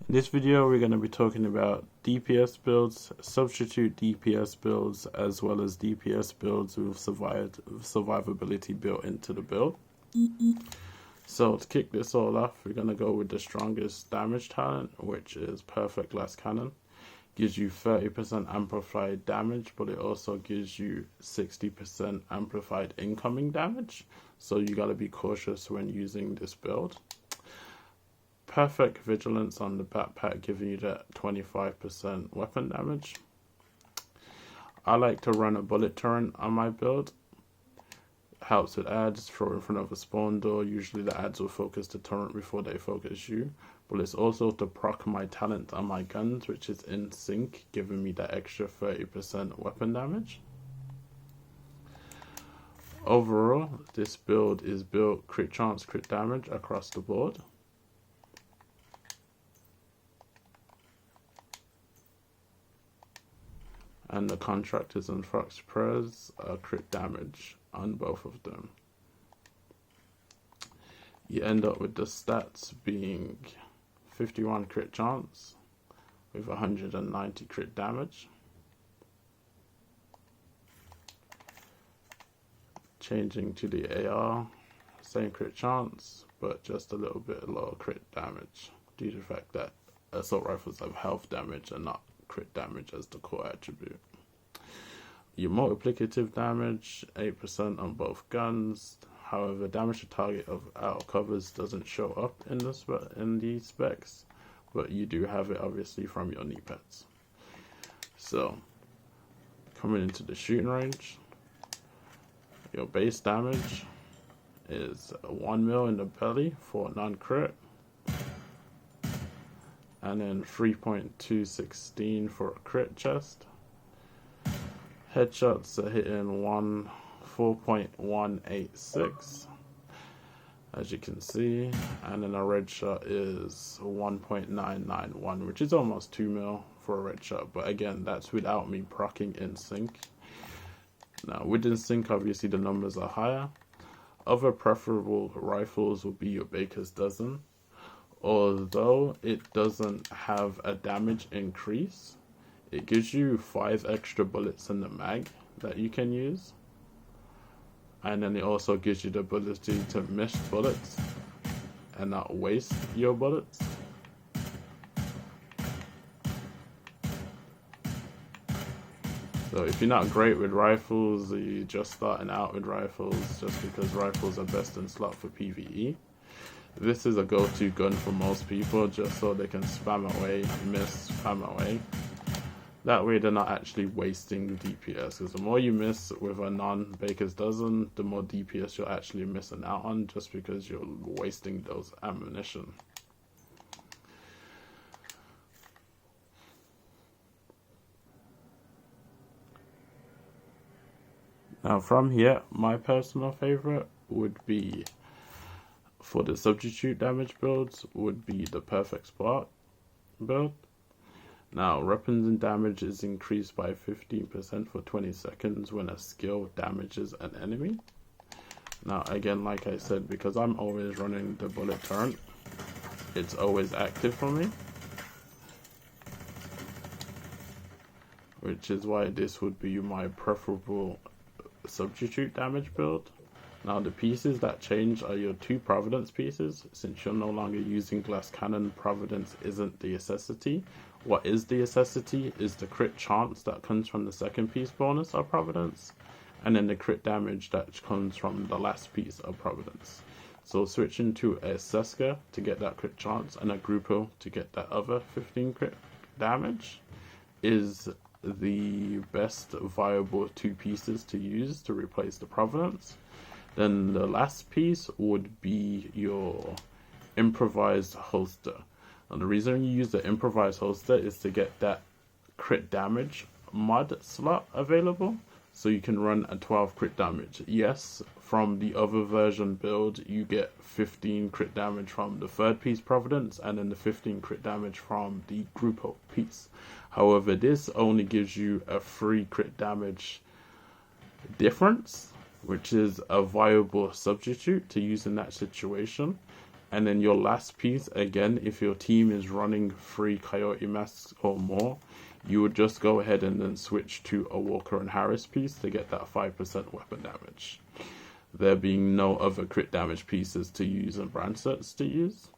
In this video, we're going to be talking about DPS builds, substitute DPS builds, as well as DPS builds with survivability built into the build. So to kick this all off, we're going to go with the strongest damage talent, which is Perfect Glass Cannon. Gives you 30% amplified damage, but it also gives you 60% amplified incoming damage. So you got to be cautious when using this build. Perfect Vigilance on the backpack, giving you that 25% weapon damage. I like to run a bullet turret on my build. Helps with ads, throw in front of a spawn door. Usually the ads will focus the turret before they focus you. But it's also to proc my talent on my guns, which is in sync, giving me that extra 30% weapon damage. Overall, this build is built crit chance, crit damage across the board. And the Contractors and Fox Prez crit damage on both of them. You end up with the stats being 51 crit chance with 190 crit damage. Changing to the AR, same crit chance, but just a little bit lower crit damage due to the fact that assault rifles have health damage and not crit damage as the core attribute. Your multiplicative damage, 8% on both guns. However, damage to target of out covers doesn't show up in these specs, but you do have it obviously from your knee pads. So, coming into the shooting range, your base damage is 1 mil in the belly for non-crit, and then 3.216 for a crit chest. Headshots are hitting 4.186, as you can see, and then a red shot is 1.991, which is almost 2 mil for a red shot, but again, that's without me proccing in sync. Now, within sync, obviously the numbers are higher. Other preferable rifles will be your Baker's Dozen. Although it doesn't have a damage increase, it gives you 5 extra bullets in the mag that you can use. And then it also gives you the ability to miss bullets and not waste your bullets. So if you're not great with rifles, or you're just starting out with rifles just because rifles are best in slot for PvE, this is a go-to gun for most people, just so they can spam away, miss, spam away. That way they're not actually wasting DPS, because the more you miss with a non-Baker's Dozen, the more DPS you're actually missing out on, just because you're wasting those ammunition. Now from here, my personal favorite would be, for the substitute damage builds, would be the Perfect Spark build. Now, weapons and damage is increased by 15% for 20 seconds when a skill damages an enemy. Now, again, like I said, because I'm always running the bullet turret, it's always active for me, which is why this would be my preferable substitute damage build. Now, the pieces that change are your 2 Providence pieces. Since you're no longer using Glass Cannon, Providence isn't the necessity. What is the necessity is the crit chance that comes from the second piece bonus of Providence, and then the crit damage that comes from the last piece of Providence. So switching to a Seska to get that crit chance and a Grupo to get that other 15 crit damage is the best viable 2 pieces to use to replace the Providence. Then the last piece would be your improvised holster. And the reason you use the improvised holster is to get that crit damage mod slot available, so you can run a 12 crit damage. Yes, from the other version build, you get 15 crit damage from the 3rd piece Providence, and then the 15 crit damage from the Grupo piece. However, this only gives you a 3 crit damage difference, which is a viable substitute to use in that situation. And then your last piece, again, if your team is running 3 Coyote Masks or more, you would just go ahead and then switch to a Walker and Harris piece to get that 5% weapon damage. There being no other crit damage pieces to use and brand sets to use.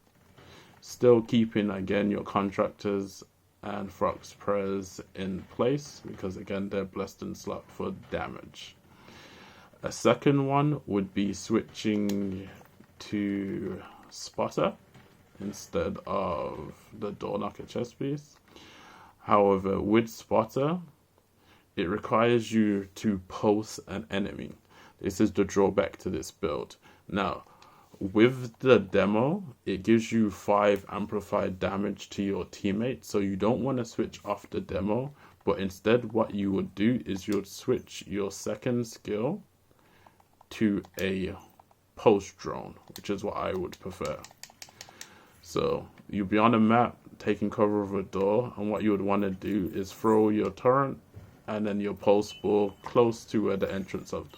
Still keeping, again, your Contractors and Frox Prez in place, because again, they're blessed and slot for damage. A second one would be switching to Spotter instead of the Door Knocker chest piece. However, with Spotter, it requires you to pulse an enemy. This is the drawback to this build. Now, with the demo, it gives you 5 amplified damage to your teammate, so you don't want to switch off the demo, but instead what you would do is you would switch your second skill to a post drone, which is what I would prefer. So you'll be on a map taking cover of a door, and what you would want to do is throw your turret and then your pulse ball close to where the entrance of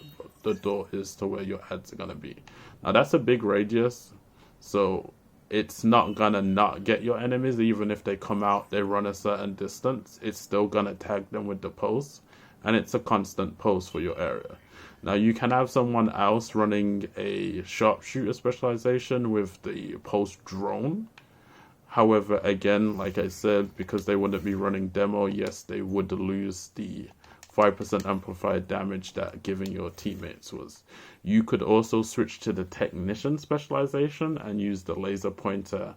the door is to where your ads are going to be. Now that's a big radius, so it's not going to not get your enemies. Even if they come out, they run a certain distance, it's still going to tag them with the pulse, and it's a constant pulse for your area. Now you can have someone else running a sharpshooter specialization with the pulse drone. However, again, like I said, because they wouldn't be running demo, yes, they would lose the 5% amplified damage that giving your teammates was. You could also switch to the technician specialization and use the laser pointer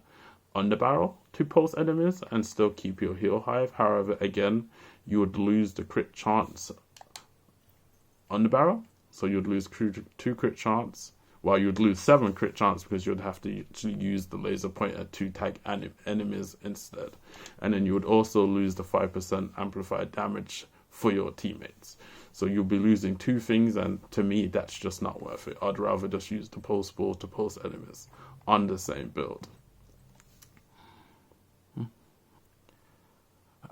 underbarrel to pulse enemies and still keep your heal hive. However, again, you would lose the crit chance underbarrel, so you'd lose 2 crit chance. Well, you'd lose 7 crit chance because you'd have to use the laser pointer to tag enemies instead. And then you would also lose the 5% amplified damage for your teammates. So you'll be losing 2 things, and to me, that's just not worth it. I'd rather just use the pulse ball to pulse enemies on the same build.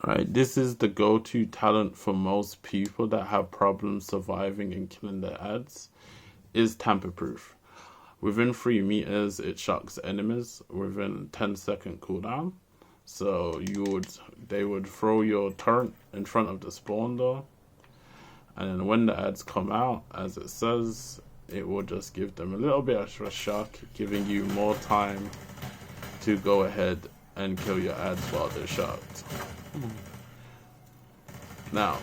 Alright, this is the go-to talent for most people that have problems surviving and killing their ads, is tamper-proof. Within 3 meters, it shocks enemies within 10-second cooldown. So they would throw your turret in front of the spawn door, and then when the ads come out, as it says, it will just give them a little bit of a shock, giving you more time to go ahead and kill your ads while they're shocked. Now,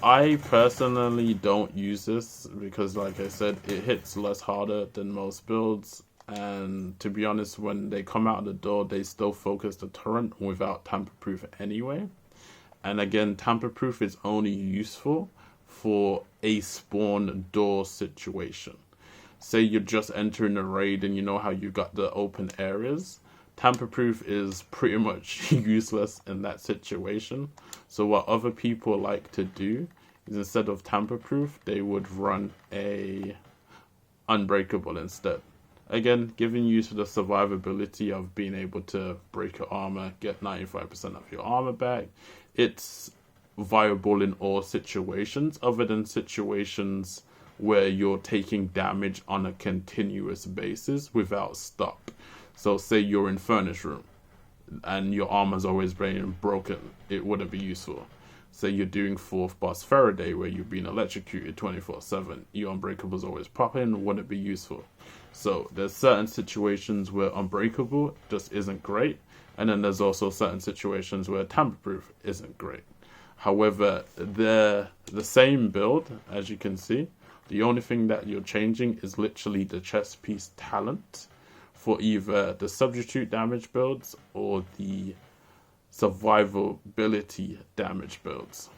I personally don't use this because, like I said, it hits less harder than most builds. And to be honest, when they come out of the door, they still focus the turret without tamper-proof anyway. And again, tamper-proof is only useful for a spawn door situation. Say you're just entering a raid and you know how you got the open areas. Tamper-proof is pretty much useless in that situation. So what other people like to do is, instead of tamper-proof, they would run a unbreakable instead. Again, giving you the survivability of being able to break your armor, get 95% of your armor back. It's viable in all situations, other than situations where you're taking damage on a continuous basis without stop. So say you're in furnace room and your armor's always being broken, it wouldn't be useful. Say you're doing 4th boss Faraday where you've been electrocuted 24/7, your unbreakable's always popping, wouldn't be useful. So there's certain situations where unbreakable just isn't great, and then there's also certain situations where tamper-proof isn't great. However, they're the same build, as you can see. The only thing that you're changing is literally the chest piece talent for either the substitute damage builds or the survivability damage builds.